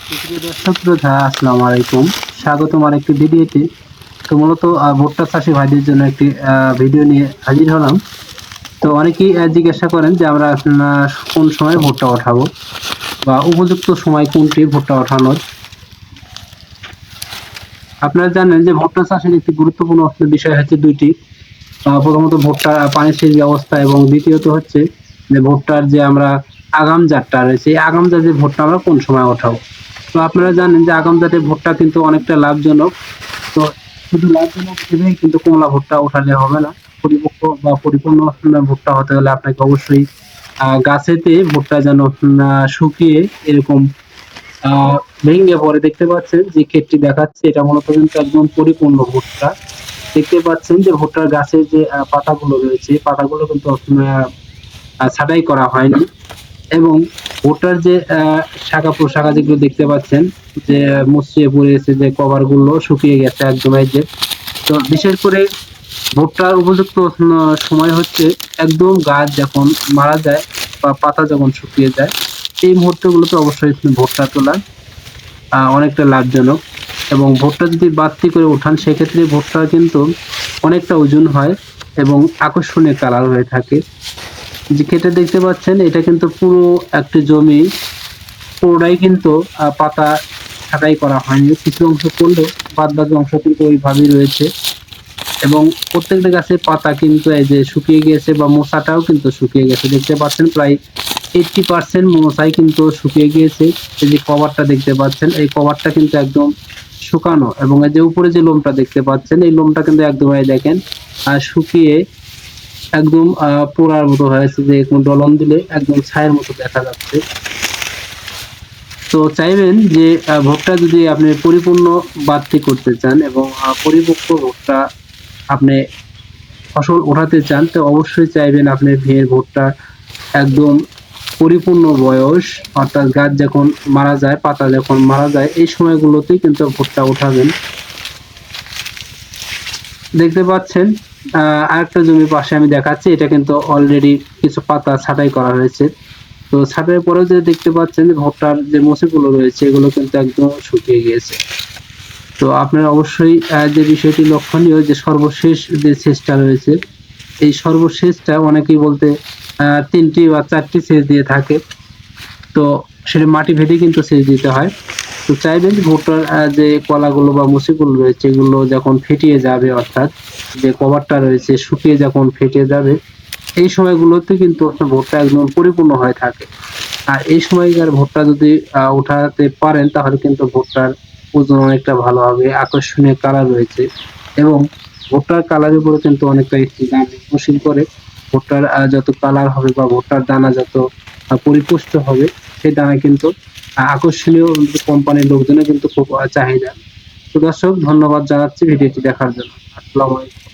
প্রিয় দর্শক শ্রোতা, আসসালামু আলাইকুম। স্বাগতম আরেকটি ভিডিওতে। তো মূলত ভুট্টা চাষী ভাইদের জন্য একটি ভিডিও নিয়ে হাজির হলাম। তো অনেকেই জিজ্ঞাসা করেন যে আমরা কোন সময় ভুট্টা ওঠাবো বা উপযুক্ত সময় কোনটি ভুট্টা ওঠানোর। আপনারা জানেন যে ভুট্টা চাষের একটি গুরুত্বপূর্ণ বিষয় হচ্ছে দুইটি। প্রথমত ভুট্টার পানি সেচ ব্যবস্থা এবং দ্বিতীয়ত হচ্ছে যে ভুট্টার যে আমরা আগাম জাতটা রয়েছে, এই আগাম জাতের ভুট্টা আমরা কোন সময় ওঠাবো। তো আপনারা জানেন যে আগাম জাতের ভুট্টা কিন্তু অনেকটা লাভজনক। তো শুধু লাভজনক ভেবেই কিন্তু কমলা ভুট্টা ওঠালে হবে না। পরিপক্ক বা পরিপূর্ণ ভুট্টা হতে হলে আপনাকে অবশ্যই গাছেতে ভুট্টা যেন শুকিয়ে এরকম আহ ভেঙে পরে দেখতে পাচ্ছেন যে ক্ষেতটি দেখাচ্ছে, এটা মূলত কিন্তু একদম পরিপূর্ণ ভুট্টা। দেখতে পাচ্ছেন যে ভুট্টার গাছের যে পাতাগুলো রয়েছে, পাতাগুলো কিন্তু ছাঁটাই করা হয়নি। এবং ভুট্টার যে শাখা প্রশাখা যেগুলো দেখতে পাচ্ছেন যে মুছিয়ে পড়েছে, যে কভার গুলো শুকিয়ে গেছে একদম। এই যে, তো বিশেষ করে ভুট্টার উপযুক্ত সময় হচ্ছে একদম গাছ যখন মারা যায় বা পাতা যখন শুকিয়ে যায়, এই মুহূর্তগুলোতে অবশ্যই ভুট্টা তোলা অনেকটা লাভজনক। এবং ভুট্টা যদি বাড়তি করে ওঠান সেক্ষেত্রে ভুট্টা কিন্তু অনেকটা ওজন হয় এবং আকর্ষণীয় কালার হয়ে থাকে। যে ক্ষেতটা দেখতে পাচ্ছেন, এটা কিন্তু পুরো একটি জমি, পুরোটাই কিন্তু পাতা ছাঁটাই করা হয়নি, কিছু অংশ করলেও বাদ বাকি অংশ কিন্তু ওইভাবেই রয়েছে। এবং প্রত্যেকটা গাছের পাতা কিন্তু এই যে শুকিয়ে গিয়েছে বা মোচাটাও কিন্তু শুকিয়ে গেছে, দেখতে পাচ্ছেন প্রায় 80% মোচাই কিন্তু শুকিয়ে গিয়েছে। এই যে কভারটা দেখতে পাচ্ছেন, এই কভারটা কিন্তু একদম শুকানো। এবং এই যে উপরে যে লোমটা দেখতে পাচ্ছেন, এই লোমটা কিন্তু একদম দেখেন শুকিয়ে একদম পোড়ার মতো হয়েছে, যে কোনো ডলন দিলে একদম ছায়ের মতো দেখা যাচ্ছে। তো চাইবেন যে ভুট্টা যদি আপনি পরিপূর্ণ বাড়তি করতে চান এবং পরিপক্ক ভুট্টা আপনি ফসল ওঠাতে চান, তো অবশ্যই চাইবেন আপনি ভিয়ের ভুট্টা একদম পরিপূর্ণ বয়স, অর্থাৎ গাছ যখন মারা যায়, পাতা যখন মারা যায়, এই সময়গুলোতেই কিন্তু ভুট্টা ওঠাবেন। দেখতে পাচ্ছেন আরেকটা জমির পাশে আমি দেখাচ্ছি, এটা কিন্তু অলরেডি কিছু পাতা ছাঁটাই করা হয়েছে। তো ছাঁটাইয়ের পরেও যে দেখতে পাচ্ছেন যে ভুট্টার যে মুচিগুলো রয়েছে, এগুলো কিন্তু একদম শুকিয়ে গিয়েছে। তো আপনারা অবশ্যই যে বিষয়টি লক্ষণীয়, যে সর্বশেষ যে সেচটা রয়েছে, এই সর্বশেষটা অনেকেই বলতে 3টি বা 4টি সেচ দিয়ে থাকে। তো সেটা মাটি ভেদে কিন্তু সেচ দিতে হয়। তো চাইবেন যে ভুট্টার যে কলাগুলো বা মুচিগুলো রয়েছে, এগুলো যখন ফেটিয়ে যাবে, অর্থাৎ যে কভারটা রয়েছে শুকিয়ে যখন ফেটে যাবে, এই সময়গুলোতে কিন্তু আপনার ভুট্টা একদম পরিপূর্ণ হয়ে থাকে। আর এই সময়কার ভুট্টা যদি উঠাতে পারেন, তাহলে কিন্তু ভুট্টার ওজন অনেকটা ভালো হবে, আকর্ষণীয় কালার রয়েছে। এবং ভুট্টার কালারের উপরে কিন্তু অনেকটা দাম নির্ভরশীল করে। ভুট্টার যত কালার হবে বা ভুট্টার দানা যত পরিপুষ্ট হবে, সেই দানা কিন্তু আকর্ষণীয়, কোম্পানির লোকজনের কিন্তু খুব চাহিদা। তো দর্শক, ধন্যবাদ জানাচ্ছি ভিডিওটি দেখার জন্য। আসসালামু আলাইকুম।